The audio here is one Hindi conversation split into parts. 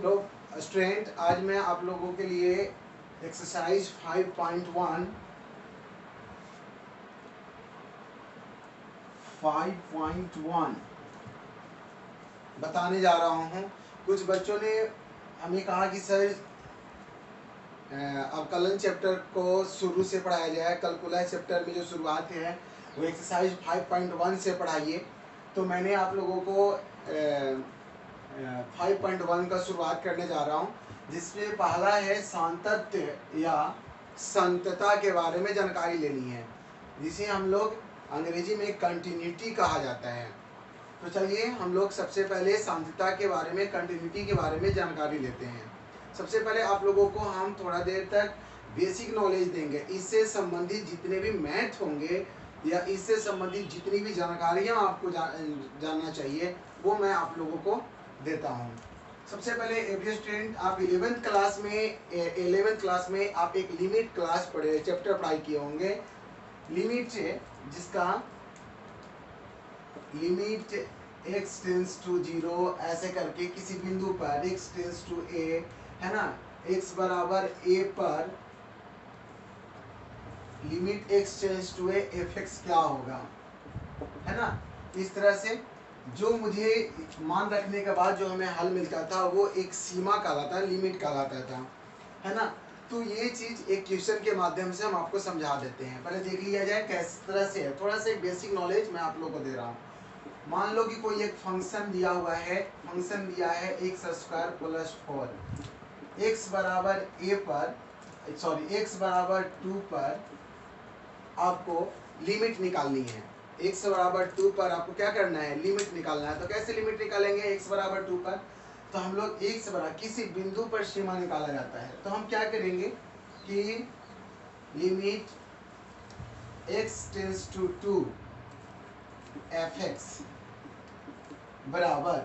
हेलो स्टूडेंट, आज मैं आप लोगों के लिए एक्सरसाइज 5.1 बताने जा रहा हूँ। कुछ बच्चों ने हमें कहा कि सर अब कलन चैप्टर को शुरू से पढ़ाया जाए। कैलकुलस चैप्टर में जो शुरुआत है वो एक्सरसाइज 5.1 से पढ़ाइए। तो मैंने आप लोगों को 5.1 का शुरुआत करने जा रहा हूँ, जिसमें पहला है सांतत्य या संतता के बारे में जानकारी लेनी है, जिसे हम लोग अंग्रेजी में कंटिन्यूटी कहा जाता है। तो चलिए हम लोग सबसे पहले सांतता के बारे में, कंटिन्यूटी के बारे में जानकारी लेते हैं। सबसे पहले आप लोगों को हम थोड़ा देर तक बेसिक नॉलेज देंगे। इससे संबंधित जितने भी मैथ होंगे या इससे संबंधित जितनी भी जानकारियाँ आपको जानना चाहिए वो मैं आप लोगों को देता हूँ। सबसे पहले एवरी स्टूडेंट, आप 11th क्लास में आप एक लिमिट क्लास पढ़े, चैप्टर पढ़ाई किए होंगे। लिमिट जिसका लिमिट x टेंस टू 0 ऐसे करके किसी बिंदु पर x टेंस टू a है ना, x बराबर a पर limit x tends to a fx क्या होगा, है ना। इस तरह से जो मुझे मान रखने के बाद जो हमें हल मिलता था वो एक सीमा कहलाता, लिमिट कहलाता था, है ना। तो ये चीज एक क्वेश्चन के माध्यम से हम आपको समझा देते हैं। पहले देख लिया जाए किस तरह से है, थोड़ा सा एक बेसिक नॉलेज मैं आप लोगों को दे रहा हूँ। मान लो कि कोई एक फंक्शन दिया हुआ है, फंक्शन दिया है x² + 4, x बराबर a पर x बराबर 2 पर आपको लिमिट निकालनी है। x बराबर 2 पर आपको क्या करना है, लिमिट निकालना है। तो कैसे लिमिट निकालेंगे x बराबर 2 पर, तो हम लोग x बराबर किसी बिंदु पर सीमा निकाला जाता है। तो हम क्या करेंगे कि limit x tends to 2 fx बराबर,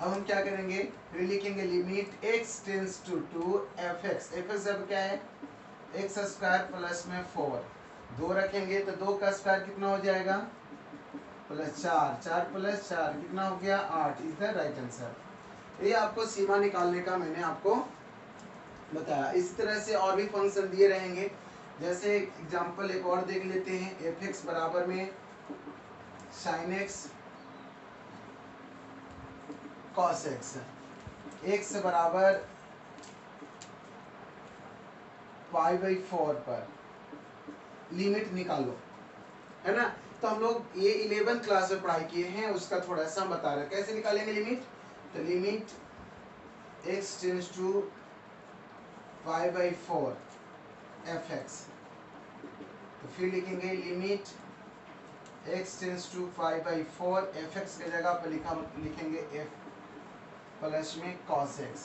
अब हम क्या करेंगे, फिर लिखेंगे limit x tends to 2 fx। fx अब क्या है, x² प्लस में 4, 2 रखेंगे तो 2 का स्क्वायर कितना हो जाएगा, +4, 4 + 4 कितना हो गया, 8। Is the right answer. ये आपको सीमा निकालने का मैंने आपको बताया। इस तरह से और भी फंक्शन दिए रहेंगे। जैसे एग्जांपल एक और देख लेते हैं, fx बराबर में sin x cos x, x बराबर π/4 पर लिमिट निकालो, है ना। तो हम लोग ये 11th क्लास में पढ़ाई किए हैं, उसका थोड़ा सा हम बता रहे हैं कैसे निकालेंगे लिमिट। तो limit x tends to π/4 fx, तो फिर लिखेंगे limit x tends to π/4 fx की जगह पर लिखेंगे f प्लस में cos x।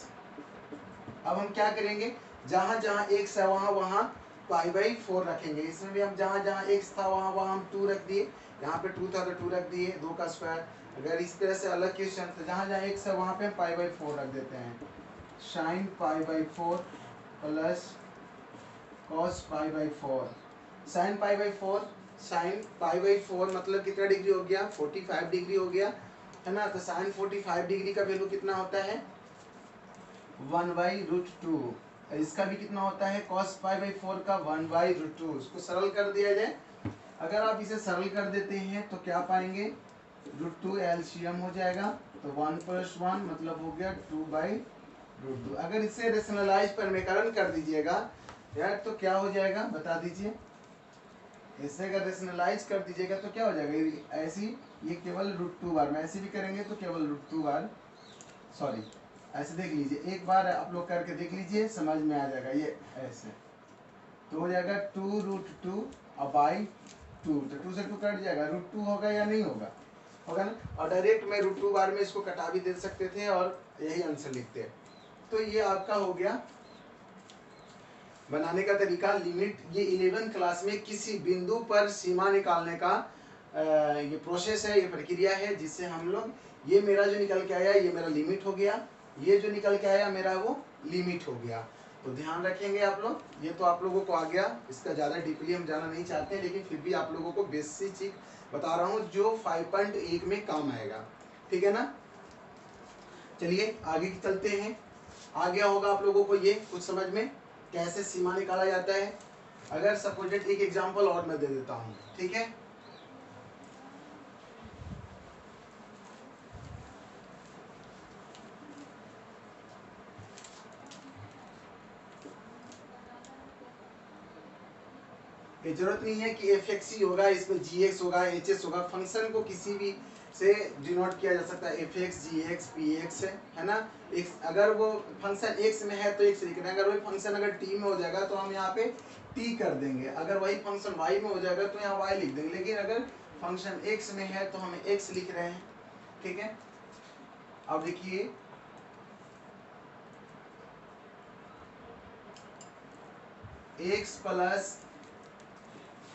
अब हम क्या करेंगे, जहां जहां x है वहां वहां π/4 रखेंगे। इसमें भी हम जहां जहां x था वहां वहां हम 2 रख दिए, यहाँ पे 2 था तो 2 रख दिए, 2 का स्क्वायर। अगर इस तरह से अलग क्वेश्चन, तो जहां जहां x है वहां पे हम π/4 रख देते हैं। sin π/4 plus cos π/4, sin π/4, sin π/4 मतलब कितना डिग्री हो गया, 45 डिग्री हो गया, है ना। तो sin 45 डिग्री का वैल्यू कितना होता है, 1/√2। इसका भी कितना होता है, cos π/4 का 1/√2। उसको सरल कर दिया जाए, अगर आप इसे सरल कर देते हैं तो क्या पाएंगे, √2 एलसीएम हो जाएगा, तो 1 + 1 मतलब हो गया 2/√2। अगर इसे रेशनलाइज परिमेयकरण कर दीजिएगा यार तो क्या हो जाएगा बता दीजिए। इसे अगर रेशनलाइज कर दीजिएगा तो क्या हो जाएगा, ऐसी ये केवल √2 बार, मैं ऐसे भी करेंगे तो केवल √2 बार, सॉरी ऐसे देख लीजिए, एक बार आप लोग करके देख लीजिए, समझ में आ जाएगा। ये ऐसे तो हो जाएगा 2√2 /2, तो 2 से 2 कट जाएगा, √2 होगा या नहीं होगा, होगा ना। और डायरेक्ट मैं √2 बार में इसको कटा भी दे सकते थे और यही आंसर लिखते हैं। तो ये आपका हो गया बनाने का तरीका। लिमिट ये 11th क्लास में किसी बिंदु पर सीमा निकालने का ये प्रोसेस है, ये प्रक्रिया है, जिससे हम लोग, ये मेरा जो निकल के आया ये मेरा लिमिट हो गया, ये जो निकल के आया मेरा वो लिमिट हो गया। तो ध्यान रखेंगे आप लोग, ये तो आप लोगों को आ गया, इसका ज़्यादा डीपली हम जाना नहीं चाहते, लेकिन फिर भी आप लोगों को बेसिक चीज बता रहा हूँ जो 5.1 में काम आएगा, ठीक है ना। चलिए आगे चलते हैं। आ गया होगा आप लोगों को ये कुछ समझ में कैसे सीमा निकाला जाता है। अगर सपोजेड एक एग्जांपल और मैं दे देता हूँ, ठीक है। ये जरूरत नहीं है कि एफ एक्स ही होगा, इसमें जी एक्स होगा, एच एस होगा। फंक्शन को किसी भी से डिनोट किया जा सकता है, एफ एक्स, जी एक्स, पी एक्स है ना। अगर वो फंक्शन एक्स में है तो एक्स लिख रहे हैं, अगर वही फंक्शन अगर टी में हो जाएगा तो हम यहाँ पे टी कर देंगे, अगर वही फंक्शन वाई में हो जाएगा तो यहाँ वाई लिख देंगे। लेकिन अगर फंक्शन एक्स में है तो हम एक्स लिख रहे हैं, ठीक है। अब देखिए एक्स प्लस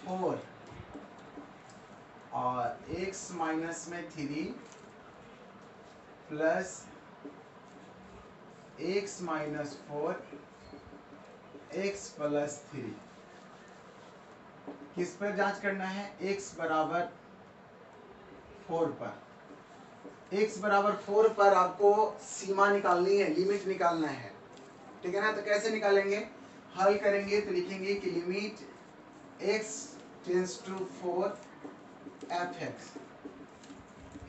4 और x माइनस में 3 plus x minus 4 x plus 3 किस पर जांच करना है? x बराबर 4 पर। x बराबर 4 पर आपको सीमा निकालनी है, लिमिट निकालना है, ठीक है ना। तो कैसे निकालेंगे? हल करेंगे तो लिखेंगे कि limit x tends to 4 f(x).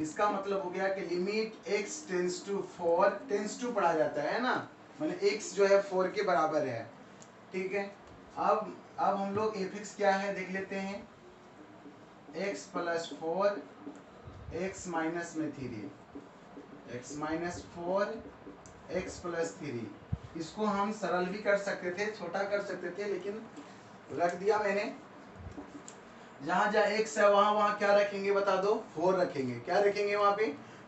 इसका मतलब हो गया कि limit x tends to 4, tends to पढ़ा जाता है ना, माने x जो है 4 के बराबर है, ठीक है। अब हम लोग f(x) क्या है देख लेते हैं। x प्लस 4 x माइनस में 3, x माइनस 4 x प्लस 3। इसको हम सरल भी कर सकते थे, छोटा कर सकते थे, लेकिन रख दिया मैंने। जहां जहां x है वहां क्या रखेंगे बता दो? 4 रखेंगे। क्या रखेंगे वहां पे?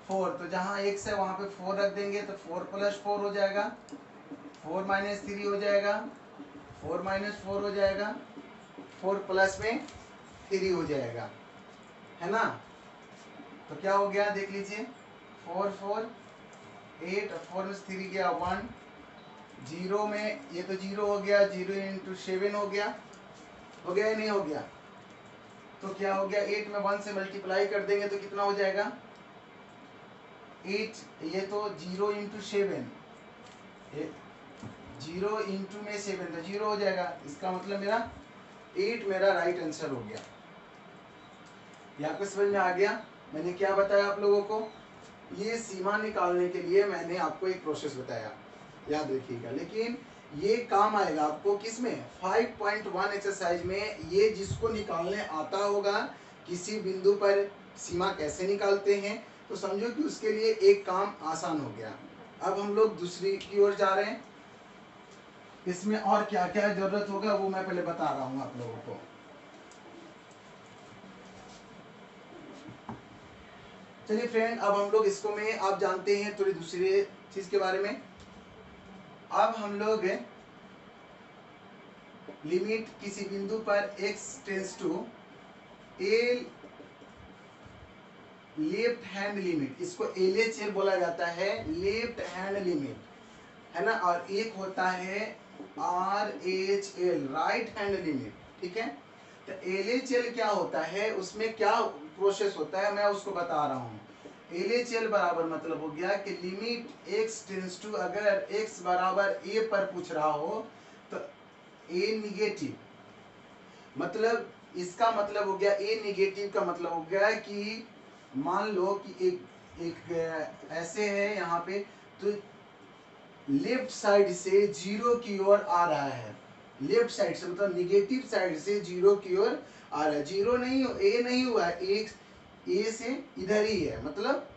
4। तो जहां x है वहां पे 4 रख देंगे, तो 4 प्लस 4 हो जाएगा, 4 माइनस 3 हो जाएगा, 4 माइनस 4 हो जाएगा, 4 प्लस में 3 हो जाएगा, है ना। तो क्या हो गया देख लीजिए, 4 4 8, 4 में 3 गया 1, 0 में ये तो 0 हो गया, 0 इंटू 7 हो गया या नहीं हो गया? तो क्या हो गया, 8 में 1 से मल्टीप्लाई कर देंगे तो कितना हो जाएगा? 8, ये तो 0 इंटू 7, 0 इंटू में 7 तो 0 हो जाएगा। इसका मतलब मेरा 8 मेरा राइट आंसर हो गया। ये आपको समझ में आ गया? मैंने क्या बताया आप लोगों को? ये सीमा निकालने के लिए मैंने आपको एक प्रोसेस बताया, याद रखिएगा। लेकिन ये काम आएगा आपको किसमें? 5.1 एक्सरसाइज में। ये जिसको निकालने आता होगा किसी बिंदु पर सीमा कैसे निकालते हैं, तो समझो कि उसके लिए एक काम आसान हो गया। अब हम लोग दूसरी की ओर जा रहे हैं। इसमें और क्या क्या जरूरत होगा वो मैं पहले बता रहा हूं आप लोगों को। चलिए फ्रेंड, अब हम लोग इसको में आप जानते हैं थोड़ी दूसरी चीज के बारे में। अब हम लोग लिमिट किसी बिंदु पर x tends to a left hand limit, इसको LHL बोला जाता है, लेफ्ट हैंड लिमिट, है ना। और एक होता है RHL, राइट हैंड लिमिट, ठीक है। तो LHL क्या होता है, उसमें क्या प्रोसेस होता है मैं उसको बता रहा हूँ। LHL बराबर मतलब हो गया कि लिमिट x टेंड्स टू, अगर x बराबर a पर पूछ रहा हो तो a निगेटिव, मतलब इसका मतलब हो गया a निगेटिव का मतलब हो गया कि मान लो कि एक ऐसे है यहाँ पे, तो लेफ्ट साइड से 0 की ओर आ रहा है, लेफ्ट साइड से मतलब निगेटिव साइड से 0 की ओर आ रहा है। 0 नहीं, a नहीं हुआ है, एक a से इधर ही है, मतलब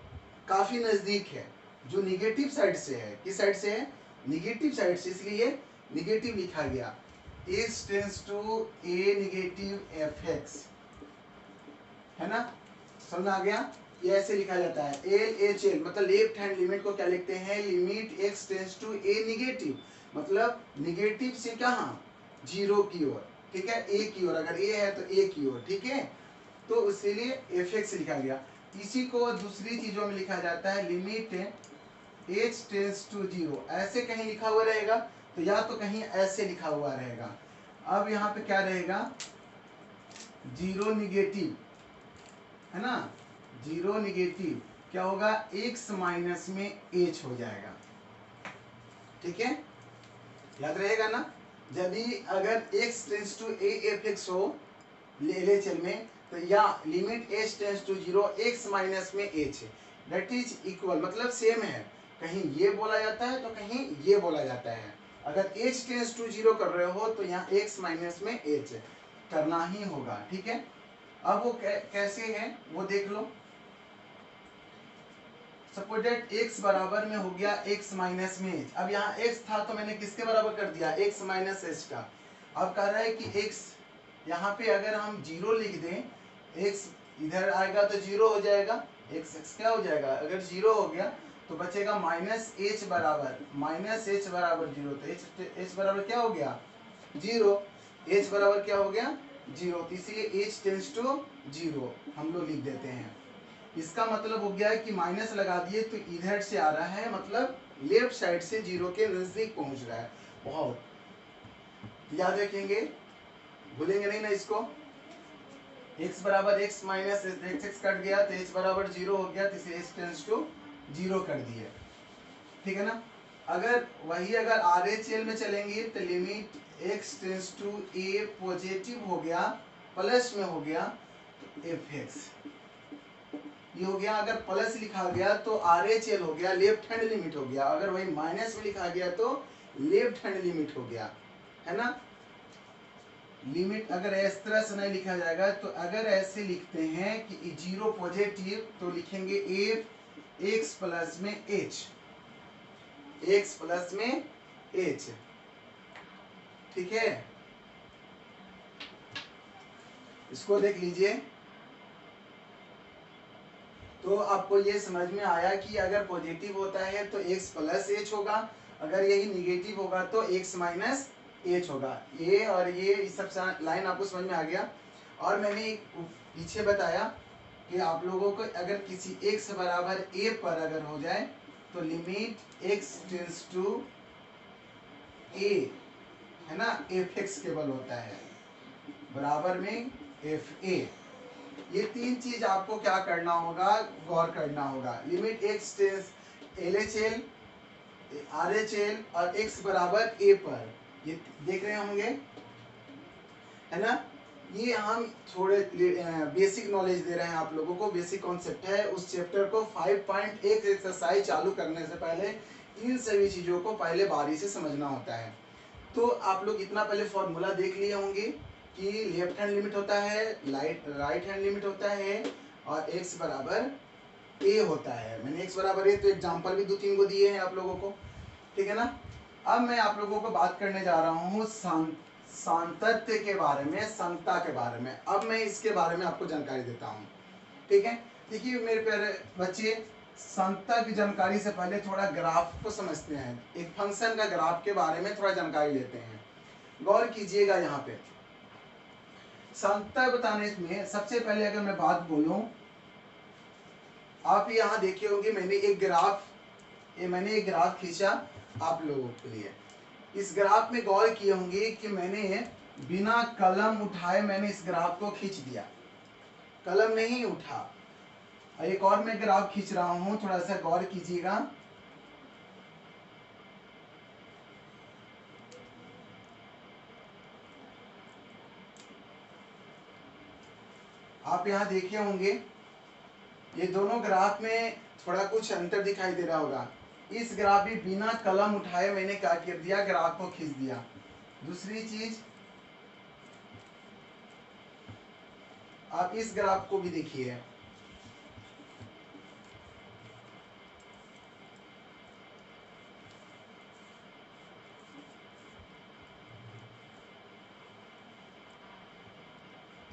काफी नजदीक है। जो निगेटिव साइड से है, किस साइड से है? निगेटिव साइड से, इसलिए निगेटिव लिखा गया। x tends to a negative f(x), है ना, समझ आ गया? ये ऐसे लिखा जाता है LHL, मतलब लेफ्ट हैंड लिमिट को क्या लिखते हैं? Limit x tends to a negative, मतलब निगेटिव से कहाँ? 0 की ओर, ठीक है, a की ओर, अगर a है तो a की ओर, ठीक है। तो इसीलिए f(x) लिखा गया। इसी को दूसरी चीजों में लिखा जाता है लिमिट h टेंड्स टू 0, ऐसे कहीं लिखा हुआ रहेगा, तो या तो कहीं ऐसे लिखा हुआ रहेगा। अब यहाँ पे क्या रहेगा? 0 निगेटिव, है ना, 0 निगेटिव क्या होगा? x माइनस में h हो जाएगा, ठीक है, याद रहेगा ना। यदि अगर x tends to a f x हो LHL में, तो या limit h tends to 0 x minus में h है, दैट इज इक्वल, मतलब सेम है। कहीं ये बोला जाता है तो कहीं ये बोला जाता है। अगर h टेंस टू 0 कर रहे हो तो यहाँ x माइनस में h करना ही होगा, ठीक है। अब वो कैसे है वो देख लो। सपोज दैट x बराबर में हो गया x माइनस में h। अब यहाँ x था तो मैंने किसके बराबर कर दिया, x माइनस h का। अब कह रहा है कि x यहाँ पे अगर हम 0 लिख दें, x इधर आएगा तो 0 हो जाएगा, x क्या हो जाएगा, अगर 0 हो गया तो बचेगा माइनस h बराबर 0। तो h बराबर क्या हो गया, 0। h बराबर क्या हो गया, 0। तो इसलिए h टेंस टू 0 हम लोग लिख देते हैं। इसका मतलब हो गया है कि माइनस लगा दिए तो इधर से आ रहा है, मतलब लेफ्ट साइड से 0 के नजदीक पहुंच रहा है। बहुत याद रखेंगे, भूलेंगे नहीं ना इसको। x बराबर x माइनस x कट गया तो h बराबर 0 हो गया, तो इसे h टेंस टू 0 कर दिए, ठीक है ना। अगर RHL में चलेंगे तो limit x tends to a positive हो गया, प्लस में हो गया तो fx ये हो गया। अगर प्लस लिखा गया तो RHL हो गया, लेफ्ट हैंड लिमिट हो गया। अगर वही माइनस में लिखा गया तो लेफ्ट हैंड लिमिट हो गया, है ना। लिमिट अगर इस तरह से नहीं लिखा जाएगा, तो अगर ऐसे लिखते हैं कि 0 पॉजिटिव तो लिखेंगे x प्लस में h, x प्लस में h, ठीक है। इसको देख लीजिए। तो आपको ये समझ में आया कि अगर पॉजिटिव होता है तो x प्लस h होगा, अगर यही निगेटिव होगा तो x माइनस h होगा। ये और ये सब लाइन आपको समझ में आ गया। और मैंने पीछे बताया कि आप लोगों को अगर किसी x बराबर a पर अगर हो जाए तो limit x tends to a, है ना, fx केवल होता है, बराबर में fa। ये तीन चीज आपको क्या करना होगा, गौर करना होगा। Limit x tends LHL, RHL और x बराबर a पर, ये देख रहे होंगे, है ना। ये हम थोड़े बेसिक नॉलेज दे रहे हैं आप लोगों को, बेसिक कॉन्सेप्ट है। उस चैप्टर को 5.1 एक्सरसाइज चालू करने से पहले इन सभी चीजों को पहले बारी से समझना होता है। तो आप लोग इतना पहले फॉर्मूला देख लिए होंगे कि लेफ्ट हैंड लिमिट होता है, राइट हैंड लिमिट होता है, और x बराबर a होता है। मैंने x बराबर a तो एग्जांपल भी 2-3 को दिए हैं आप लोगों को, ठीक है ना। अब मैं आप लोगों को बात करने जा रहा हूँ सांतत्य के बारे में, समता के बारे में। अब मैं इसके बारे में आपको जानकारी देता हूँ, ठीक है। देखिए मेरे प्यारे बच्चे, समता की जानकारी से पहले थोड़ा ग्राफ को समझते हैं। एक फंक्शन का ग्राफ के बारे में थोड़ा जानकारी लेते हैं। गौर कीजिएगा, यहाँ पे समता बताने में सबसे पहले अगर मैं बात बोलूं, आप यहाँ देखे होंगे मैंने एक ग्राफ खींचा आप लोगों के लिए। इस ग्राफ में गौर किए होंगे कि मैंने बिना कलम उठाए मैंने इस ग्राफ को खींच दिया, कलम नहीं उठा। एक और मैं ग्राफ खींच रहा हूं, थोड़ा सा गौर कीजिएगा। आप यहाँ देखे होंगे ये दोनों ग्राफ में थोड़ा कुछ अंतर दिखाई दे रहा होगा। इस ग्राफ में बिना कलम उठाए मैंने क्या कर दिया, ग्राफ को खींच दिया। दूसरी चीज, आप इस ग्राफ को भी देखिए,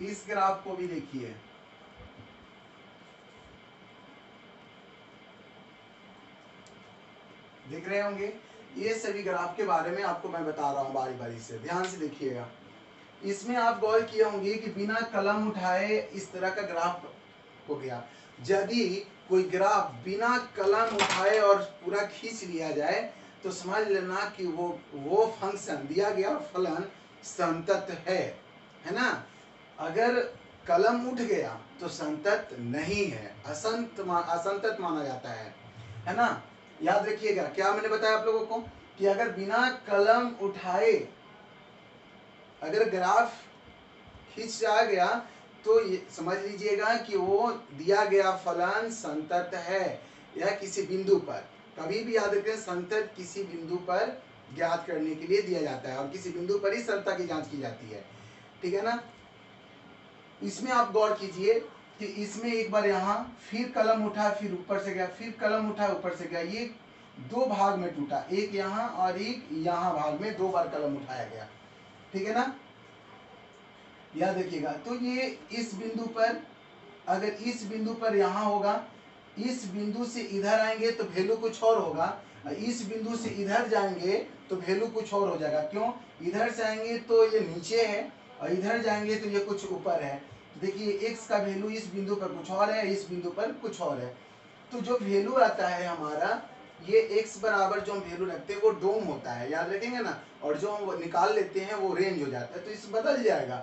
इस ग्राफ को भी देखिए। देख रहे होंगे, ये सभी ग्राफ के बारे में आपको मैं बता रहा हूं बारी बारी से, ध्यान से देखिएगा। इसमें आप गौर किए होंगे कि बिना कलम उठाए इस तरह का ग्राफ हो गया। यदि कोई ग्राफ बिना कलम उठाए और पूरा खींच लिया जाए तो समझ लेना कि वो फंक्शन दिया गया फलन संतत है ना। अगर कलम उठ गया तो संतत नहीं है, असंतत माना जाता है ना। याद रखिएगा, क्या मैंने बताया आप लोगों को कि अगर बिना कलम उठाए अगर ग्राफ खींचा गया तो ये समझ लीजिएगा कि वो दिया गया फलन संतत है या किसी बिंदु पर। कभी भी याद रखें, संतत किसी बिंदु पर ज्ञात करने के लिए दिया जाता है और किसी बिंदु पर ही संतत की जांच की जाती है। ठीक है ना। इसमें आप गौर कीजिए कि इसमें एक बार यहाँ फिर कलम उठा, फिर ऊपर से गया, फिर कलम उठा, ऊपर से गया। ये दो भाग में टूटा, एक यहाँ और एक यहाँ भाग में 2 बार कलम उठाया गया। ठीक है ना। याद रखिएगा। तो ये इस बिंदु पर, अगर इस बिंदु पर यहाँ होगा, इस बिंदु से इधर आएंगे तो वैल्यू कुछ और होगा, इस बिंदु से इधर जाएंगे तो वैल्यू कुछ और हो जाएगा। क्यों? इधर से आएंगे तो ये नीचे है और इधर जाएंगे तो ये कुछ ऊपर है। देखिए x का वैल्यू इस बिंदु पर कुछ और है, इस बिंदु पर कुछ और है। तो जो वैल्यू आता है हमारा, ये x बराबर जो हम वैल्यू रखते हैं वो डोम होता है, याद रखेंगे ना। और जो हम निकाल लेते हैं वो रेंज हो जाता है। तो इस बदल जाएगा,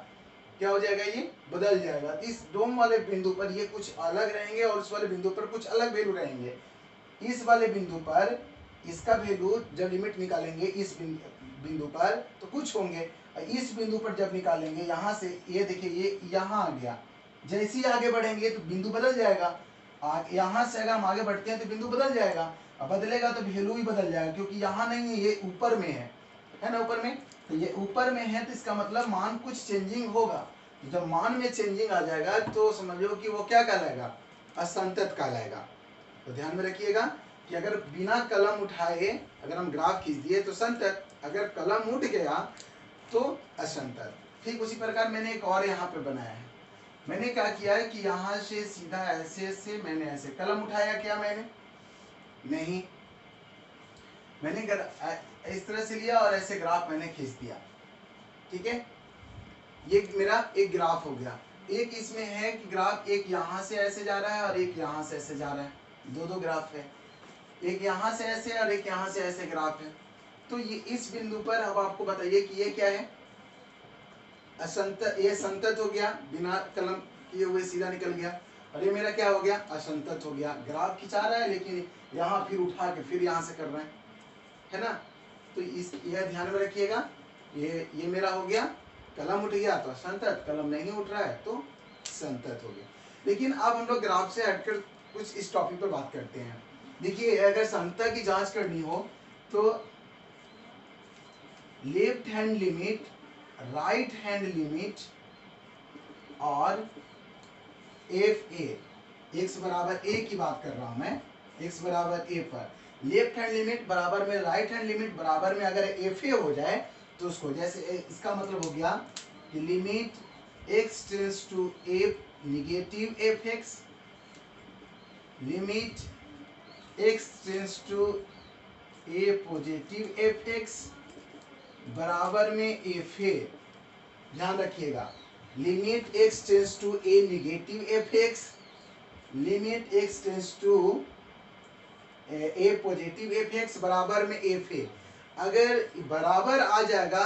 क्या हो जाएगा? ये बदल जाएगा। इस डोम वाले बिंदु पर ये कुछ अलग रहेंगे और उस वाले बिंदु पर कुछ अलग वैल्यू रहेंगे। इस वाले बिंदु पर इसका वैल्यू जब लिमिट निकालेंगे इस बिंदु पर तो कुछ होंगे, इस बिंदु पर जब निकालेंगे यहाँ से, ये देखिए ये यहाँ आ गया। जैसे ही आगे बढ़ेंगे तो बिंदु बदल जाएगा। यहाँ से अगर हम आगे बढ़ते हैं तो बिंदु बदल जाएगा, अब बदलेगा तो वैल्यू भी बदल जाएगा, क्योंकि यहाँ नहीं है, ये ऊपर में है ना, ऊपर में। तो ये ऊपर में है तो इसका मतलब मान कुछ चेंजिंग होगा। जब मान में चेंजिंग आ जाएगा तो समझो कि वो क्या कहलाएगा? असंतत कहलाएगा। तो ध्यान में रखिएगा कि अगर बिना कलम उठाए अगर हम ग्राफ खींच दिए तो संतत, अगर कलम उठ गया तो असंतत। ठीक उसी प्रकार मैंने एक और यहाँ पे बनाया है। मैंने क्या किया है कि यहाँ से सीधा ऐसे से मैंने ऐसे कलम उठाया, क्या मैंने नहीं, मैंने इस तरह से लिया और ऐसे ग्राफ मैंने खींच दिया। ठीक है, ये मेरा एक ग्राफ हो गया। एक इसमें है कि ग्राफ एक यहाँ से ऐसे जा रहा है और एक यहाँ से ऐसे जा रहा है, दो ग्राफ है। एक यहाँ से ऐसे और एक यहाँ से ऐसे ग्राफ है। तो ये इस बिंदु पर अब आपको बताइए कि ये क्या है? असंतत। ये संतत हो गया, बिना कलम किए हुए सीधा निकल गया। और ये मेरा क्या हो गया? असंतत हो गया। ग्राफ खिंचा रहा है लेकिन यहाँ फिर उठा के फिर यहाँ से कर रहे हैं, है ना। तो इस यह ध्यान में रखिएगा। ये मेरा हो गया, कलम उठ गया तो असंतत, कलम नहीं उठ रहा है तो संतत हो गया। लेकिन अब हम लोग ग्राफ से हटकर कुछ इस टॉपिक पर बात करते हैं। देखिए, अगर संतत की जांच करनी हो तो left hand limit, right hand limit और एफ ए, एक्स बराबर ए की बात कर रहा हूं मैं, एक्स बराबर ए पर लेफ्ट हैंड लिमिट बराबर में राइट हैंड लिमिट बराबर में अगर एफ ए हो जाए तो उसको, जैसे इसका मतलब हो गया कि limit x tends to a negative f x, limit x tends to a positive F x बराबर में एफ ए। ध्यान रखिएगा, limit x tends to a negative f x, limit x tends to a positive F x बराबर में एफ ए। अगर बराबर आ जाएगा,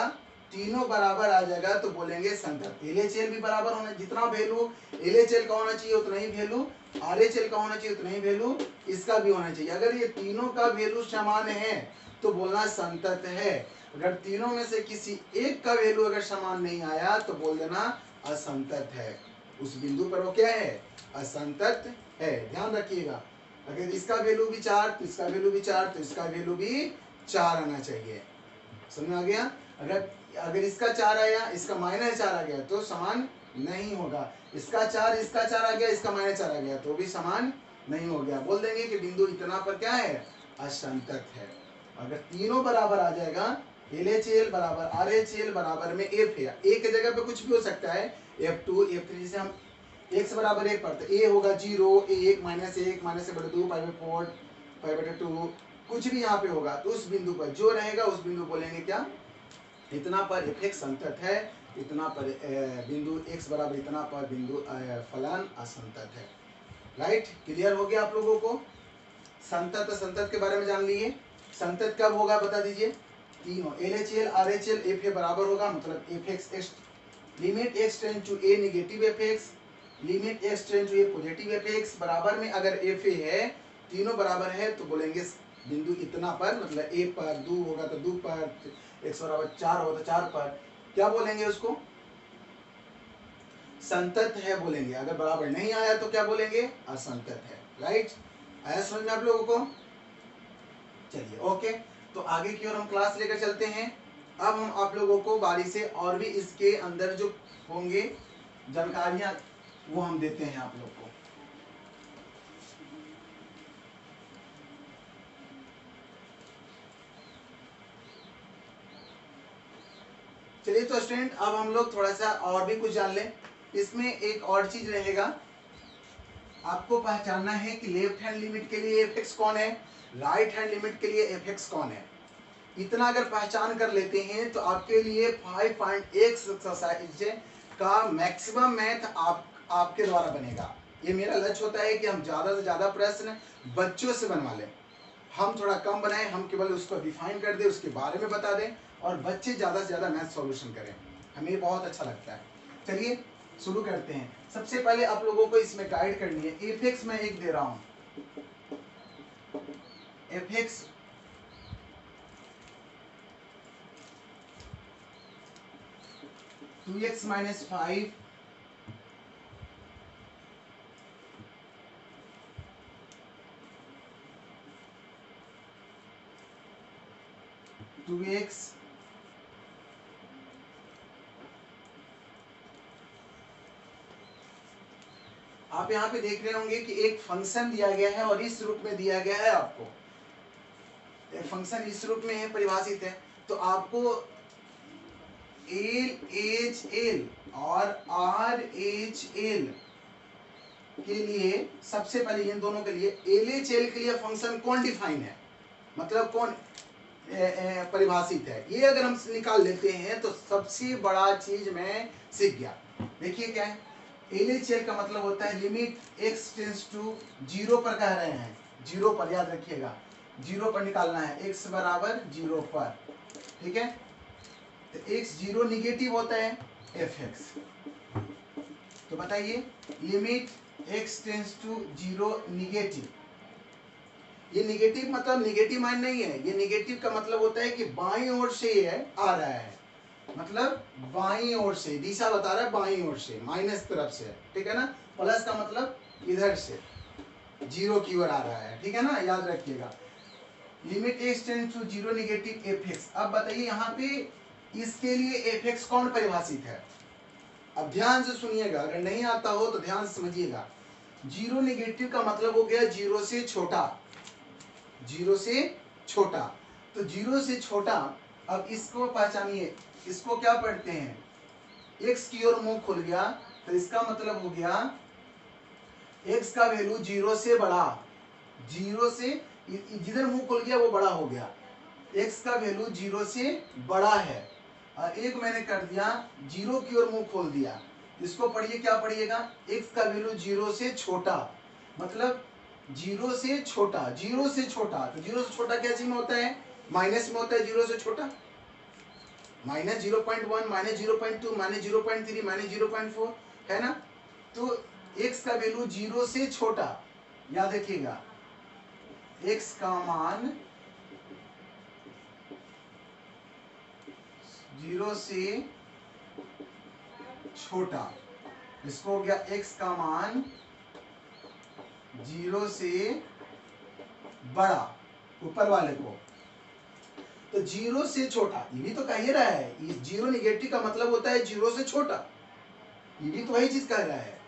तीनों बराबर आ जाएगा तो बोलेंगे संतत। एलएचएल भी बराबर होना, जितना वैल्यू एलएचएल का होना चाहिए उतना ही वैल्यू आरएचएल का होना चाहिए, उतना ही वैल्यू इसका भी होना चाहिए। अगर ये तीनों का वैल्यू समान है तो बोलना संतत है। अगर तीनों में से किसी एक का वैल्यू अगर समान नहीं आया तो बोल देना असंतत है। उस बिंदु पर वो क्या है? असंतत है। ध्यान रखिएगा, अगर इसका वैल्यू भी 4 तो इसका वैल्यू भी 4 तो इसका वैल्यू भी 4 आना चाहिए। समझ में आ गया? अगर इसका 4 आया, इसका -4 आ गया तो समान नहीं होगा। इसका 4 आ गया, इसका -4 आ गया तो भी समान नहीं हो गया। बोल देंगे कि बिंदु इतना पर क्या है? असंतत है। अगर तीनों बराबर आ जाएगा, LHL बराबर RHL बराबर में F है, एक जगह पे कुछ भी हो सकता है, F2 F3, जैसे हम x बराबर 1 पर तो a होगा 0, a1 -1 -2 π/4 π/2 कुछ भी यहाँ पे होगा। तो उस बिंदु पर जो रहेगा उस बिंदु बोलेंगे क्या? इतना पर f(x) संतत है, इतना पर बिंदु x बराबर इतना पर बिंदु फलन असंतत है। राइट, क्लियर हो गया आप लोगों को? संतत असंतत के बारे में जान लिए। संतत कब होगा बता दीजिए? तीनों LHL RHL FA बराबर होगा, मतलब f(x) limit x tend to a negative f(x), limit x tend to a positive f(x) बराबर में अगर FA है, तीनों बराबर है तो बोलेंगे बिंदु इतना पर, मतलब ए पर, दो होगा तो दो पर, x बराबर 4 होगा तो 4 पर, क्या बोलेंगे उसको? संतत है बोलेंगे। अगर बराबर नहीं आया तो क्या बोलेंगे? असंतत है। राइट, आया समझ में आप लोगों को? चलिए ओके, तो आगे की ओर हम क्लास लेकर चलते हैं। अब हम आप लोगों को बारी से और भी इसके अंदर जो होंगे जानकारियां वो हम देते हैं आप लोग को। चलिए तो स्टूडेंट, अब हम लोग थोड़ा सा और भी कुछ जान लें। इसमें एक और चीज रहेगा, आपको पहचानना है कि लेफ्ट हैंड लिमिट के लिए एफ एक्स कौन है, राइट हैंड लिमिट के लिए एफ एक्स कौन है। इतना अगर पहचान कर लेते हैं तो आपके लिए 5.1 एक्सरसाइज का मैक्सिमम मैथ आपके द्वारा बनेगा। ये मेरा लक्ष्य होता है कि हम ज़्यादा से ज़्यादा प्रश्न बच्चों से बनवा लें। हम थोड़ा कम बनाएं, हम केवल उसको डिफाइन कर दें, उसके बारे में बता दें और बच्चे ज़्यादा से ज़्यादा मैथ सॉल्यूशन करें। हमें बहुत अच्छा लगता है। चलिए शुरू करते हैं। सबसे पहले आप लोगों को इसमें गाइड करनी है। एफ एक्स मैं एक दे रहा हूँ, एफ एक्स 2x - 5 2x आप यहाँ पे देख रहे होंगे कि एक फंक्शन दिया गया है और इस रूप में दिया गया है। आपको एक फंक्शन इस रूप में है, परिभाषित है। तो आपको एल एच एल और आर एच एल के लिए, सबसे पहले इन दोनों के लिए एल एच एल के लिए फंक्शन कौन डिफाइन है, मतलब कौन परिभाषित है, ये अगर हम निकाल लेते हैं तो सबसे बड़ा चीज मैं सीख गया। देखिए क्या है, एल एच एल का मतलब होता है लिमिट एक्स टेंस टू 0 पर कह रहे हैं, 0 पर, याद रखिएगा 0 पर निकालना है, x बराबर 0 पर। ठीक है, तो x 0 निगेटिव होता है एफ एक्स। तो बताइए limit x tends to 0 negative, ये निगेटिव मतलब निगेटिव मान नहीं है, ये निगेटिव का मतलब होता है कि बाईं ओर से ये आ रहा है, मतलब बाईं ओर से, दिशा बता रहा है बाईं ओर से, माइनस तरफ से। ठीक है ना, प्लस का मतलब इधर से 0 की ओर आ रहा है। ठीक है ना, याद रखिएगा limit x tends to 0 negative f x. अब बताइए यहाँ पे इसके लिए एफ एक्स कौन परिभाषित है। अब ध्यान से सुनिएगा, अगर नहीं आता हो तो ध्यान से समझिएगा। 0 निगेटिव का मतलब हो गया 0 से छोटा, 0 से छोटा। तो 0 से छोटा, अब इसको पहचानिए, इसको क्या पढ़ते हैं, x की ओर मुंह खुल गया तो इसका मतलब हो गया x का वैल्यू 0 से बड़ा, 0 से जिधर मुंह खुल गया वो बड़ा हो गया, x का वैल्यू 0 से बड़ा है। और एक मैंने कर दिया 0 की ओर मुंह खोल दिया, इसको पढ़िए, क्या पढ़िएगा, x का वैल्यू 0 से छोटा, मतलब 0 से छोटा, 0 से छोटा। तो 0 से छोटा क्या चीज में होता है, माइनस में होता है। 0 से छोटा -0.1 -0.2 -0.3 -0.4 है ना। तो x का वैल्यू 0 से छोटा, याद रखिएगा x का मान 0 से छोटा, इसको हो गया x का मान 0 से बड़ा, ऊपर वाले को। तो 0 से छोटा, ये भी तो कह ही रहा है, ये 0 निगेटिव का मतलब होता है 0 से छोटा, ये भी तो वही चीज कह रहा है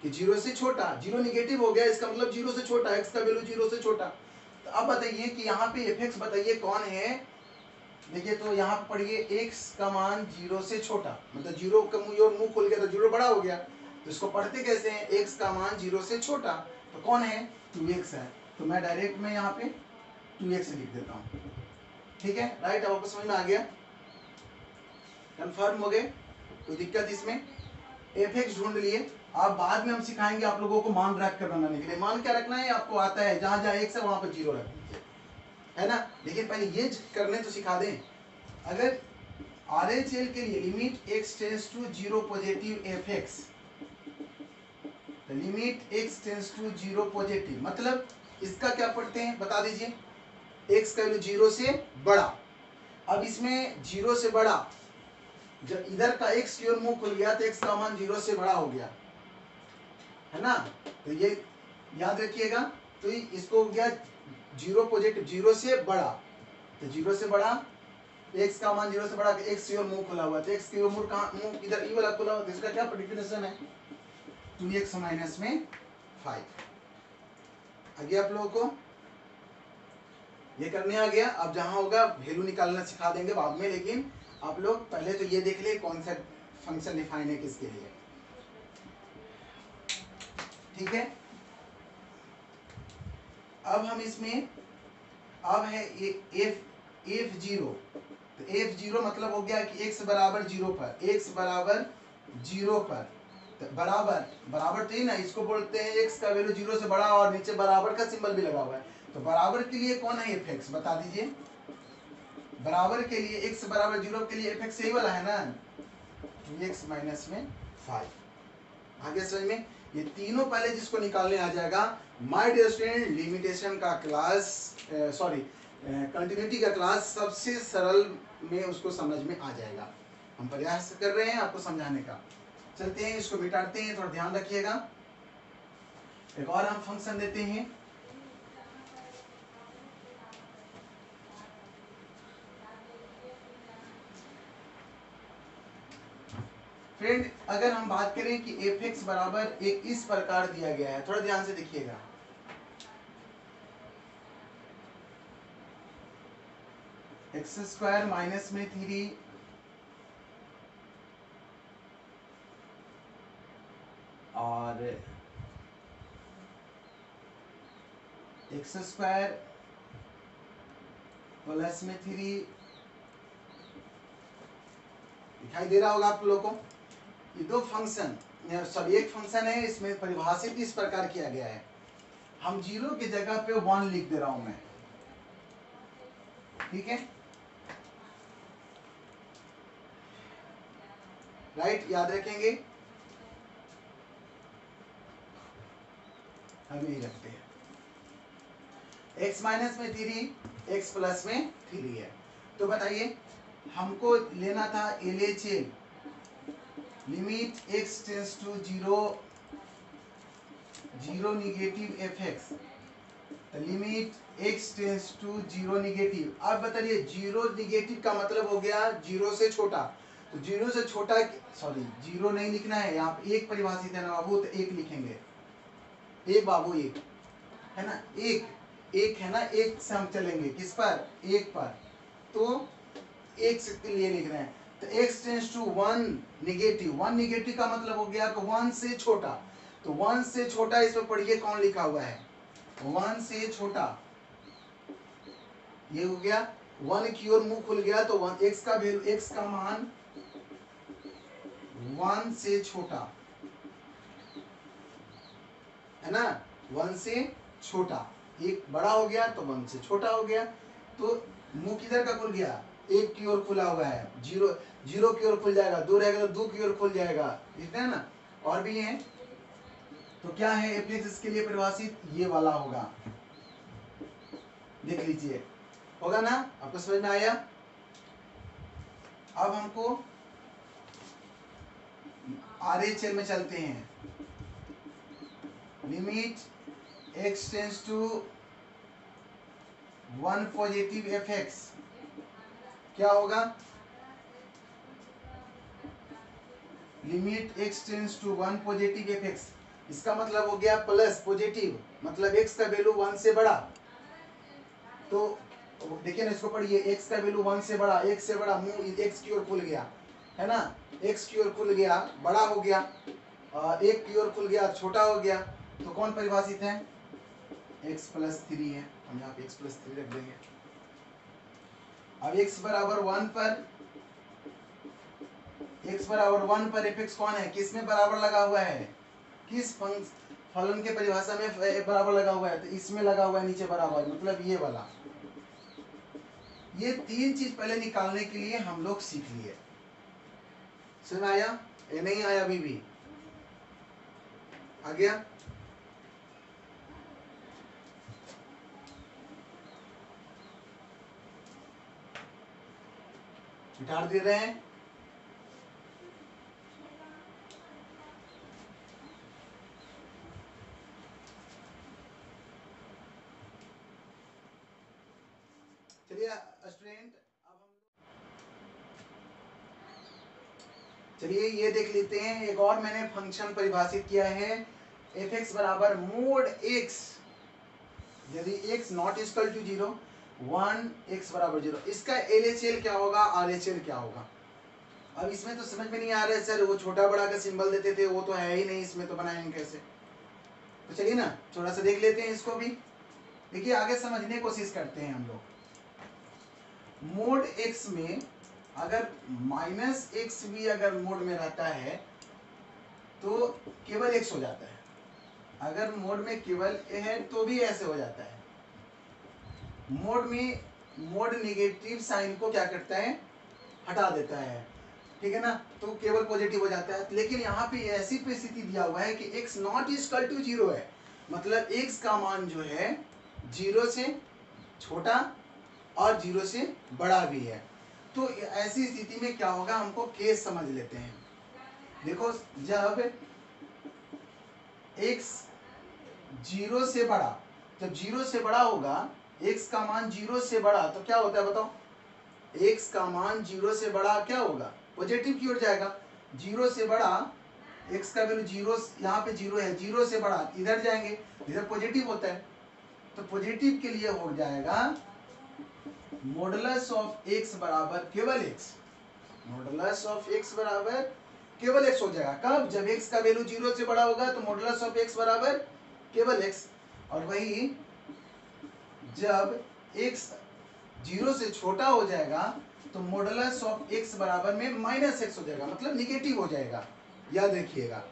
कि 0 से छोटा। 0 निगेटिव हो गया, इसका मतलब 0 से छोटा, x का वैल्यू 0 से छोटा। तो अब बताइए कि यहाँ पे एफ एक्स बताइए कौन है। देखिए तो यहाँ पे पढ़िए x का मान 0 से छोटा, मतलब 0 का मुंह खुल गया तो 0 बड़ा हो गया। तो इसको पढ़ते कैसे हैं, x का मान 0 से छोटा, तो कौन है, 2x है। तो मैं डायरेक्ट में यहाँ पे 2x लिख देता हूँ। ठीक है, राइट, अब आपको समझ में आ गया, कंफर्म हो गए, कोई दिक्कत इसमें। एफ एक्स ढूंढ लिए। अब बाद में हम सिखाएंगे आप लोगों को मान रख कर बनाने के लिए। मान क्या रखना है आपको आता है, जहां जहां x है वहां पर 0 रख दीजिए, है ना। लेकिन पहले ये करने तो सिखा दें। अगर आर एच एल के लिए limit x tends to 0 positive F x, limit x tends to 0 positive, मतलब इसका क्या पढ़ते हैं बता दीजिए, x का वैल्यू 0 से बड़ा। अब इसमें 0 से बड़ा, जब इधर का x की ओर मुंह खुल गया तो x का मान 0 से बड़ा हो गया, है ना। तो ये याद रखिएगा। तो इसको हो गया 0 पॉजिटिव, 0 से बड़ा, तो 0 से बड़ा, x का मान 0 से बड़ा, x की ओर मुंह खुला हुआ, तो x की ओर मुंह इधर ई वाला खुला हुआ, तो इसका क्या डेफिनेशन है, 2x माइनस में 5। आ गया आप लोगों को, ये करने आ गया। अब जहां होगा वैल्यू निकालना सिखा देंगे बाद में, लेकिन आप लोग पहले तो ये देख ले कौन सा फंक्शन डिफाइन है किसके लिए, ठीक है। अब हम इसमें, अब है f0, तो f0 मतलब हो गया कि x बराबर 0 पर, x बराबर 0 पर, तो बराबर बराबर तो ही ना, इसको बोलते हैं x का वैल्यू 0 से बड़ा और नीचे बराबर का सिंबल भी लगा हुआ है। तो बराबर के लिए कौन है fx, बता दीजिए। बराबर के लिए x बराबर 0 के लिए fx यही वाला है ना, 2x माइनस में 5। आगे समझ में, ये तीनों पहले जिसको निकालने आ जाएगा, माय डियर स्टूडेंट, लिमिटेशन का क्लास, सॉरी कंटिन्यूटी का क्लास सबसे सरल में उसको समझ में आ जाएगा। हम प्रयास कर रहे हैं आपको समझाने का। चलते हैं, इसको मिटाते हैं, थोड़ा ध्यान रखिएगा। एक और हम फंक्शन देते हैं, फ्रेंड अगर हम बात करें कि fx बराबर एक इस प्रकार दिया गया है, थोड़ा ध्यान से देखिएगा। एक्स स्क्वायर माइनस में 3 और एक्स स्क्वायर प्लस में 3, दिखाई दे रहा होगा आप लोगों को। ये दो फंक्शन, सॉरी एक फंक्शन है, इसमें परिभाषित इस प्रकार किया गया है। हम 0 की जगह पे 1 लिख दे रहा हूं मैं, ठीक है, राइट, याद रखेंगे, हम यही रखते हैं। x माइनस में 3, x प्लस में 3 है। तो बताइए हमको लेना था LHS, limit x tends to 0, 0 negative fx, limit x tends to 0 negative. अब बताइए 0 निगेटिव का मतलब हो गया 0 से छोटा, तो 0 से छोटा, सॉरी 0 नहीं लिखना है, यहाँ पे एक परिभाषित है ना बाबू, तो एक लिखेंगे, एक बाबू एक है ना, एक है ना, एक से हम चलेंगे किस पर, एक पर, तो एक के लिए लिख रहे हैं। तो x tends to 1 negative, 1 negative का मतलब हो गया कि 1 से छोटा, तो 1 से छोटा इसमें पढ़िए कौन लिखा हुआ है, 1 से छोटा, ये हो गया 1 की ओर मुंह खुल गया, तो 1 x का वैल्यू, x का मान 1 से छोटा है ना, 1 से छोटा, एक बड़ा हो गया तो 1 से छोटा हो गया। तो मुंह किधर का खुल गया, 1 की ओर खुला हुआ है, 0 की ओर खुल जाएगा, 2 रहेगा तो 2 की ओर खुल जाएगा, ठीक है ना। और भी है, तो क्या है fx इसके लिए परिभाषित, ये वाला होगा, देख लीजिए, होगा ना, आपको समझ में आया। अब हमको RHS में चलते हैं, limit x tends to 1 positive fx, क्या होगा, limit x tends to 1 positive fx, इसका मतलब हो गया प्लस पॉजिटिव, मतलब x का वैल्यू 1 से बड़ा, तो देखिए ना, इसको पढ़िए, x का वैल्यू 1 से बड़ा, 1 से बड़ा, मुंह x की ओर खुल गया है ना, x की ओर खुल गया, बड़ा हो गया, 1 की ओर खुल गया, छोटा हो गया, तो कौन परिभाषित है, x प्लस 3 है, हम यहाँ पे x प्लस 3 रख देंगे। अब x बराबर 1 पर, x बराबर 1 पर fx कौन है, किस में बराबर लगा हुआ है, किस फलन के परिभाषा में बराबर लगा हुआ है, तो इसमें लगा हुआ है नीचे बराबर, मतलब ये वाला। ये 3 चीज पहले निकालने के लिए हम लोग सीख लिए, समझ में आया, ये नहीं आया अभी भी, आ गया। मिटा दे रहे हैं। चलिए स्टूडेंट, अब हम चलिए ये देख लेते हैं। एक और मैंने फंक्शन परिभाषित किया है, एफ एक्स बराबर मोड एक्स, यदि x not equal to 0, 1 x बराबर 0। इसका LHL क्या होगा, RHL क्या होगा। अब इसमें तो समझ में नहीं आ रहा है सर, वो छोटा बड़ा का सिंबल देते थे, वो तो है ही नहीं इसमें, तो बनाएंगे कैसे। तो चलिए ना थोड़ा सा देख लेते हैं इसको भी। देखिए आगे समझने की कोशिश करते हैं हम लोग। मोड एक्स में अगर माइनस एक्स भी अगर मोड में रहता है तो केवल एक्स हो जाता है, अगर मोड में केवल ए है तो भी ऐसे हो जाता है। मोड में मोड निगेटिव साइन को क्या करता है, हटा देता है, ठीक है ना, तो केवल पॉजिटिव हो जाता है। लेकिन यहाँ पे ऐसी परिस्थिति दिया हुआ है कि x नॉट इक्वल टू 0 है, मतलब x का मान जो है 0 से छोटा और 0 से बड़ा भी है। तो ऐसी स्थिति में क्या होगा, हमको केस समझ लेते हैं। देखो जब x 0 से बड़ा, जब 0 से बड़ा होगा, x का मान 0 से बड़ा, तो क्या होता है बताओ, x का मान 0 से बड़ा क्या होगा, पॉजिटिव की ओर जाएगा। 0 से बड़ा x का वैल्यू 0, यहाँ पे 0 है, 0 से बड़ा इधर जाएंगे, इधर पॉजिटिव होता है, तो पॉजिटिव के लिए हो जाएगा मॉडुलस ऑफ x बराबर केवल x, मॉडुलस ऑफ x बराबर केवल x हो जाएगा। कब, जब x का वैल्यू 0 से बड़ा होगा तो मॉडुलस ऑफ x बराबर केवल x, और वही जब x 0 से छोटा हो जाएगा तो मॉडुलस ऑफ x बराबर में माइनस एक्स हो जाएगा, मतलब निगेटिव हो जाएगा। याद रखिएगा,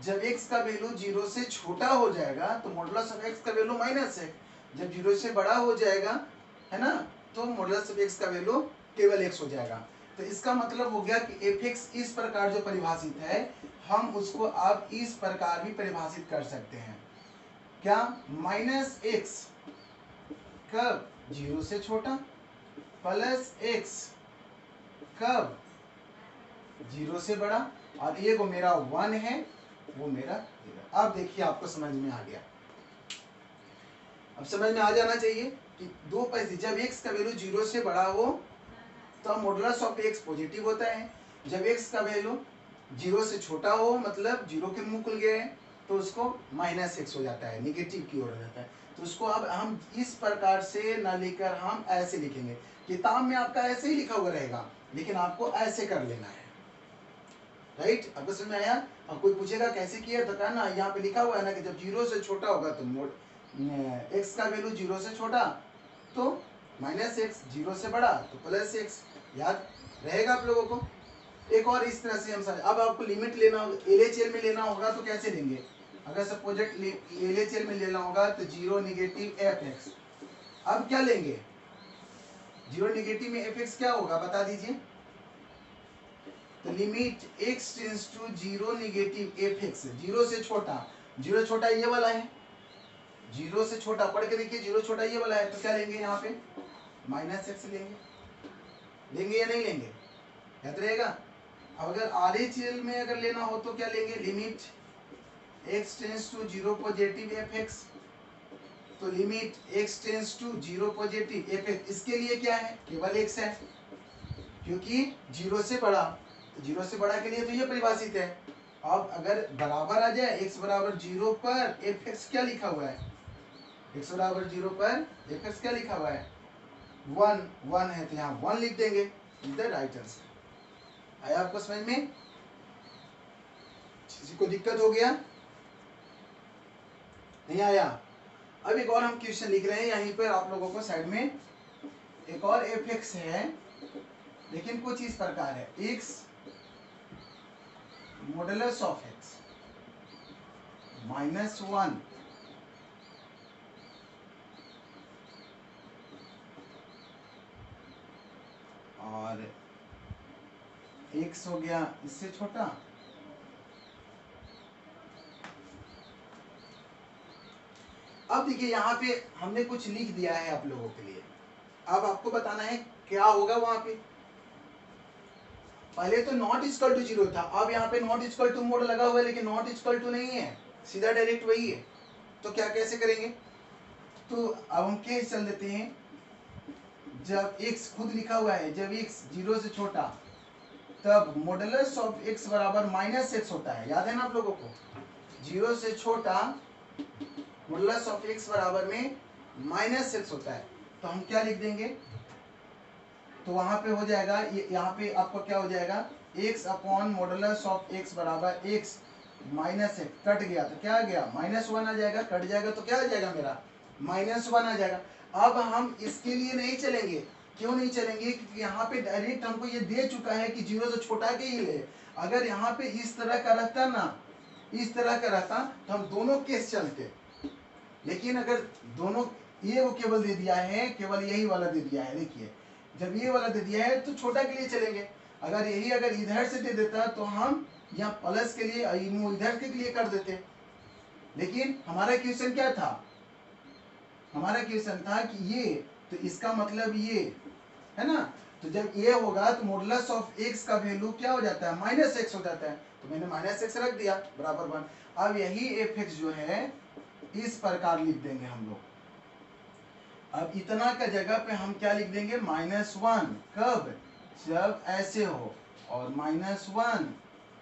जब x का वैल्यू 0 से छोटा हो जाएगा तो मॉडुलस ऑफ x का वैल्यू माइनस है, जब 0 से बड़ा हो जाएगा, है ना, तो मॉडुलस ऑफ x का वैल्यू केवल x हो जाएगा। तो इसका मतलब हो गया कि एफ एक्स इस प्रकार जो परिभाषित है, हम उसको अब इस प्रकार भी परिभाषित कर सकते हैं। क्या, माइनस एक्स कब 0 से छोटा, प्लस एक्स कब 0 से बड़ा, और ये वो मेरा 1 है, वो मेरा 0। अब देखिए आपको समझ में आ गया, अब समझ में आ जाना चाहिए कि दो परिस्थिति, जब x का वैल्यू 0 से बड़ा हो तो मॉडुलस ऑफ x पॉजिटिव होता है, जब x का वैल्यू 0 से छोटा हो, मतलब 0 के मुंह खुल गए हैं, तो उसको माइनस एक्स हो जाता है, निगेटिव की ओर हो जाता है। तो उसको अब हम इस प्रकार से ना लेकर हम ऐसे लिखेंगे। किताब में आपका ऐसे ही लिखा हुआ रहेगा, लेकिन आपको ऐसे कर लेना है, राइट। आपको समझ में आया। अब कोई पूछेगा कैसे किया, तो कहना यहाँ पे लिखा हुआ है ना कि जब 0 से छोटा होगा तो मोड एक्स का वैल्यू 0 से छोटा तो माइनस एक्स, 0 से बड़ा तो प्लस एक्स। याद रहेगा आप लोगों को। एक और इस तरह से हम समझ, अब आपको लिमिट लेना होगा, LHL में लेना होगा तो कैसे लेंगे, अगर सपोज LHL में लेना होगा तो 0 निगेटिव एफ एक्स। अब क्या लेंगे, 0 निगेटिव में एफ एक्स क्या होगा बता दीजिए। तो limit x tends to 0 negative f x, 0 से छोटा, 0 छोटा ये वाला है, 0 से छोटा पढ़ के देखिए, 0 छोटा ये वाला है, तो क्या लेंगे यहाँ पे माइनस एक्स लेंगे, लेंगे या नहीं लेंगे, याद रहेगा। अब अगर RHL में अगर लेना हो तो क्या लेंगे, limit x tends to 0 positive F x, तो limit x tends to 0 positive F X, इसके लिए क्या है, केवल x है, क्योंकि 0 से बड़ा, तो 0 से बड़ा के लिए तो ये परिभाषित है। अब अगर बराबर आ जाए, x बराबर 0 पर एफ एक्स क्या लिखा हुआ है, x बराबर 0 पर एफ एक्स क्या लिखा हुआ है, 1 है, तो यहाँ 1 लिख देंगे, इज द राइट आंसर। आया आपको समझ में, किसी को दिक्कत हो गया, नहीं आया। अब एक और हम क्वेश्चन लिख रहे हैं यहीं पर आप लोगों को साइड में, एक और एफ एक्स है, लेकिन कुछ इस प्रकार है, x मॉडुलस ऑफ x -1 और x हो गया इससे छोटा, अब देखिए यहाँ पे हमने कुछ लिख दिया है आप लोगों के लिए, अब आपको बताना है क्या होगा वहां पे। पहले तो नॉट इक्वल टू 0 था, अब यहाँ पे नॉट इक्वल टू मोड लगा हुआ है, लेकिन नॉट इक्वल टू नहीं है, सीधा डायरेक्ट वही है। तो क्या कैसे करेंगे? तो अब हम केस चल देते हैं, जब x खुद लिखा हुआ है, जब x 0 से छोटा, तब मॉडुलस ऑफ x बराबर -x होता है, याद है ना आप लोगों को? 0 से छोटा मॉडुलस ऑफ x बराबर में -x होता है। तो हम क्या लिख देंगे? तो वहां पे हो जाएगा, यहाँ पे आपको क्या हो जाएगा, x upon modulus of x बराबर x माइनस x, कट गया तो क्या आ गया, -1 आ जाएगा, कट जाएगा तो क्या आ जाएगा मेरा, -1 आ जाएगा। अब हम इसके लिए नहीं चलेंगे, क्यों नहीं चलेंगे? क्योंकि यहाँ पे डायरेक्ट हमको ये दे चुका है कि 0 से छोटा के ही ले। अगर यहाँ पे इस तरह का रहता ना, इस तरह का रहता, तो हम दोनों केस चलते। लेकिन अगर दोनों, ये वो केवल दे दिया है, केवल यही वाला दे दिया है। देखिए, जब ये वाला दे दिया है तो छोटा के लिए चलेंगे। अगर यही अगर इधर से दे देता तो हम यहाँ प्लस के लिए इधर के लिए कर देते। लेकिन हमारा क्वेश्चन क्या था? हमारा क्वेश्चन था कि ये, तो इसका मतलब ये है ना। तो जब ये होगा तो मॉडुलस ऑफ x का वैल्यू क्या हो जाता है, -x हो जाता है। तो मैंने -x रख दिया बराबर 1। अब यही f(x) जो है इस प्रकार लिख देंगे हम लोग। अब इतना का जगह पे हम क्या लिख देंगे, -1 कब, जब ऐसे हो, और -1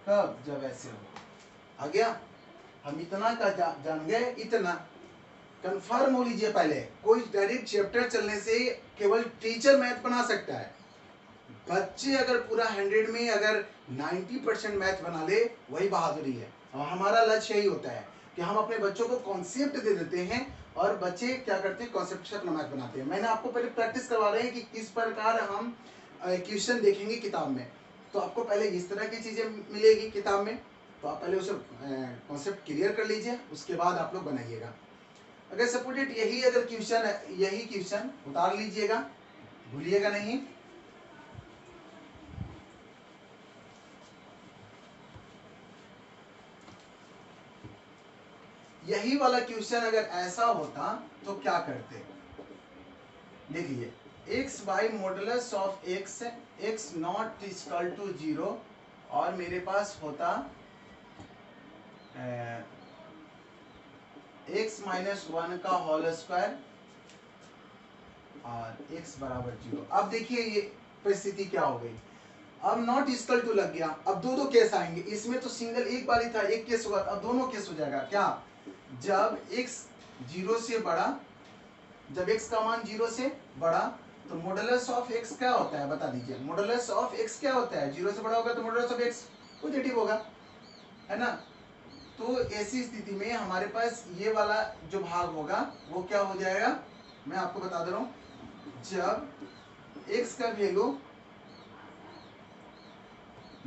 कब, जब ऐसे हो। आ गया? हम इतना का जान गए। इतना कंफर्म हो लीजिए पहले। कोई डायरेक्ट चैप्टर चलने से केवल टीचर मैथ बना सकता है। बच्चे अगर पूरा 100 में अगर 90% मैथ बना ले, वही बहादुरी है। और हमारा लक्ष्य यही होता है कि हम अपने बच्चों को कॉन्सेप्ट दे देते हैं और बच्चे क्या करते हैं, कॉन्सेप्ट से अपना मैथ बनाते हैं। मैंने आपको पहले प्रैक्टिस करवा रहे हैं कि किस प्रकार हम क्वेश्चन देखेंगे किताब में। तो आपको पहले इस तरह की चीज़ें मिलेगी किताब में, तो आप पहले उसे कॉन्सेप्ट क्लियर कर लीजिए, उसके बाद आप लोग बनाइएगा। अगर सपोर्टेड यही अगर क्वेश्चन है, यही क्वेश्चन उतार लीजिएगा, भूलिएगा नहीं। यही वाला क्वेश्चन अगर ऐसा होता तो क्या करते? देखिए, x by modulus of x, x not equal to 0, और मेरे पास होता x -1 का होल स्क्वायर और x बराबर 0। अब देखिए ये परिस्थिति क्या हो गई। अब नॉट इक्वल टू लग गया, अब दो केस आएंगे। इसमें तो सिंगल एक बार ही था, एक केस हुआ, अब दोनों केस हो जाएगा। क्या? जब x 0 से बड़ा, जब x का मान 0 से बड़ा, तो मॉडुलस ऑफ x क्या होता है, बता दीजिए। मॉडुलस ऑफ x क्या होता है? 0 से बड़ा होगा तो मॉडुलस ऑफ x पॉजिटिव होगा, है ना। तो ऐसी स्थिति में हमारे पास ये वाला जो भाग होगा वो क्या हो जाएगा, मैं आपको बता दे रहा हूँ। जब x का वैल्यू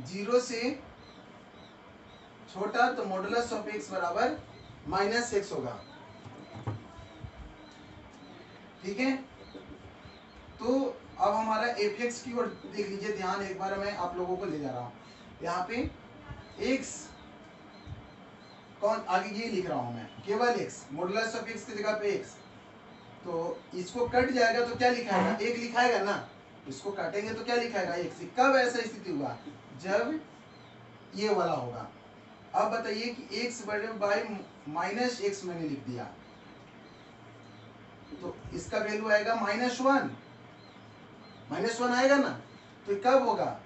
0 से छोटा, तो मॉडुलस ऑफ x बराबर -x होगा। ठीक है? तो अब हमारा f(x) की ओर देख लीजिए, ध्यान एक बार मैं आप लोगों को ले जा रहा हूँ। यहाँ पे x कौन, आगे ये लिख रहा हूँ मैं, केवल x, मॉडुलस ऑफ x की जगह पे x। तो इसको कट जाएगा तो क्या लिखाएगा, 1 लिखाएगा ना। इसको काटेंगे तो क्या लिखाएगा, 1। कब ऐसा स्थिति हुआ, जब ये वाला होगा। अब बताइए कि x बड़े बाई -x मैंने लिख दिया, तो इसका वैल्यू आएगा -1, -1 आएगा ना। तो कब होगा,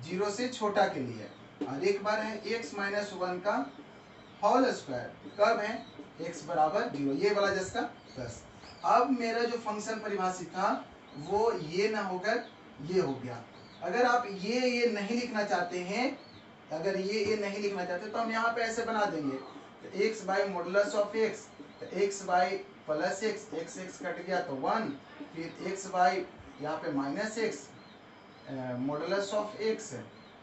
0 से छोटा के लिए। और एक बार है x -1 का होल स्क्वायर, कब है, x बराबर 0, ये वाला जिसका 10। अब मेरा जो फंक्शन परिभाषित था वो ये ना होकर ये हो गया। अगर आप ये नहीं लिखना चाहते हैं, अगर ये नहीं लिखना चाहते तो हम यहाँ पे ऐसे बना देंगे, तो x by modulus of x, तो x by plus x cut गया तो 1, फिर x बाई यहाँ पे -x मॉडुलस ऑफ x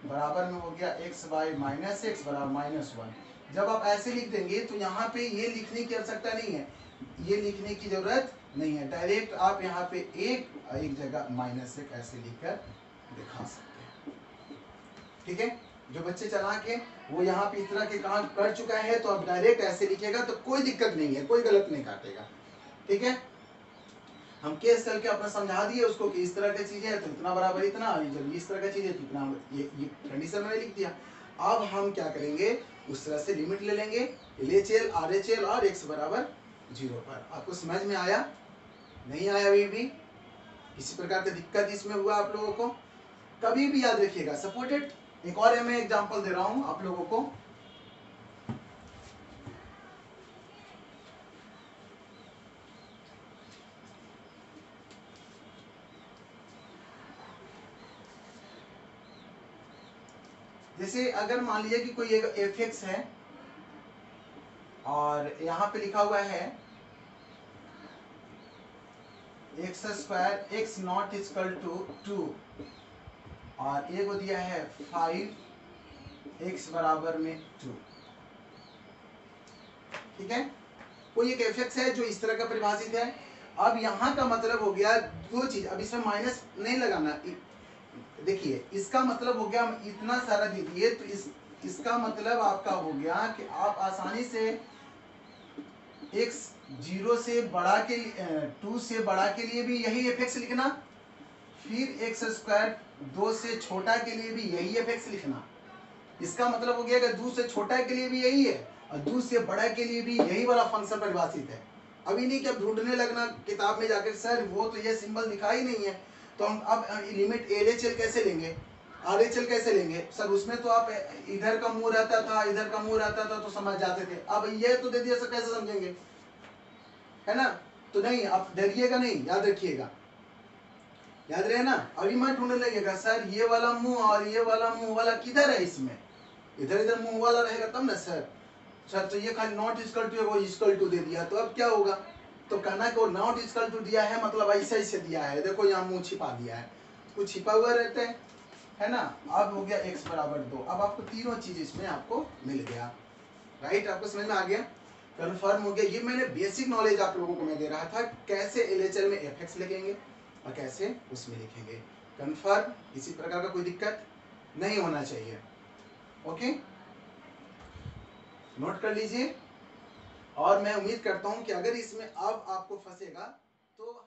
बराबर में हो गया x बाई -x बराबर -1। जब आप ऐसे लिख देंगे तो यहाँ पे ये लिखने की आवश्यकता नहीं है, ये लिखने की जरूरत नहीं है। डायरेक्ट आप यहाँ पे एक जगह -1 ऐसे लिखकर दिखा सकते हैं। ठीक है? जो बच्चे चालाक हैं वो यहाँ पे इस तरह के काम कर चुका है, तो अब डायरेक्ट ऐसे लिखेगा तो कोई दिक्कत नहीं है, कोई गलत नहीं काटेगा। ठीक है? हम केस करके अपना समझा दिए उसको कि इस तरह की चीजें है तो इतना बराबर इतना, जब इस तरह का चीज है तो इतना, ये कंडीशन मैंने लिख दिया। अब हम क्या करेंगे, उस तरह से लिमिट ले लेंगे LHL RHL और x बराबर 0 पर। आपको समझ में आया? नहीं आया अभी भी? किसी प्रकार की दिक्कत इसमें हुआ आप लोगों को? कभी भी याद रखिएगा सपोर्टेड। एक और मैं एग्जांपल दे रहा हूं आप लोगों को। जैसे अगर मान लीजिए कि कोई एक fx है और यहाँ पे लिखा हुआ है x square x not equal to 2 और ए को दिया है 5 x बराबर में 2। ठीक है, कोई एक fx है जो इस तरह का परिभाषित है। अब यहाँ का मतलब हो गया दो चीज, अब इसमें माइनस नहीं लगाना। देखिए इसका मतलब हो गया इतना सारा दे दिए तो इसका मतलब आपका हो गया कि आप आसानी से x 0 से बड़ा के 2 से बड़ा के लिए भी यही fx लिखना, फिर x स्क्वायर 2 से छोटा के लिए भी यही fx लिखना। इसका मतलब हो गया कि 2 से छोटा के लिए भी यही है और 2 से बड़ा के लिए भी यही वाला फंक्शन परिभाषित है। अभी नहीं कि अब ढूंढने लगना किताब में जाकर सर वो तो ये सिंबल दिखा ही नहीं है, तो हम अब लिमिट LHL कैसे लेंगे, RHL कैसे लेंगे? सर उसमें तो आप इधर का मुंह रहता था इधर का मुंह रहता था तो समझ जाते थे, अब ये तो दे दिया सर कैसे समझेंगे, है ना? तो नहीं, आप डरिएगा नहीं, याद रखिएगा, याद रहे ना। अभी मैं ढूंढने लगेगा सर ये वाला मुंह और ये वाला मुंह वाला किधर है, इसमें इधर इधर मुंह वाला रहेगा तब ना सर। सर तो ये खाली नॉट इक्वल टू वो इक्वल टू दे दिया तो अब क्या होगा? तो कहना कि वो नॉट इक्वल टू दिया है मतलब ऐसे ऐसे दिया है, देखो यहाँ मुंह छिपा दिया है, कुछ छिपा हुआ रहता है ना। अब हो गया x बराबर 2। अब आपको तीनों चीज इसमें आपको मिल गया, राइट? आपको समझ में आ गया, कन्फर्म हो गया। ये मैंने बेसिक नॉलेज आप लोगों को मैं दे रहा था कैसे LHL में fx लिखेंगे और कैसे उसमें लिखेंगे। कन्फर्म, किसी प्रकार का कोई दिक्कत नहीं होना चाहिए। ओके, नोट कर लीजिए। और मैं उम्मीद करता हूं कि अगर इसमें अब आपको फंसेगा तो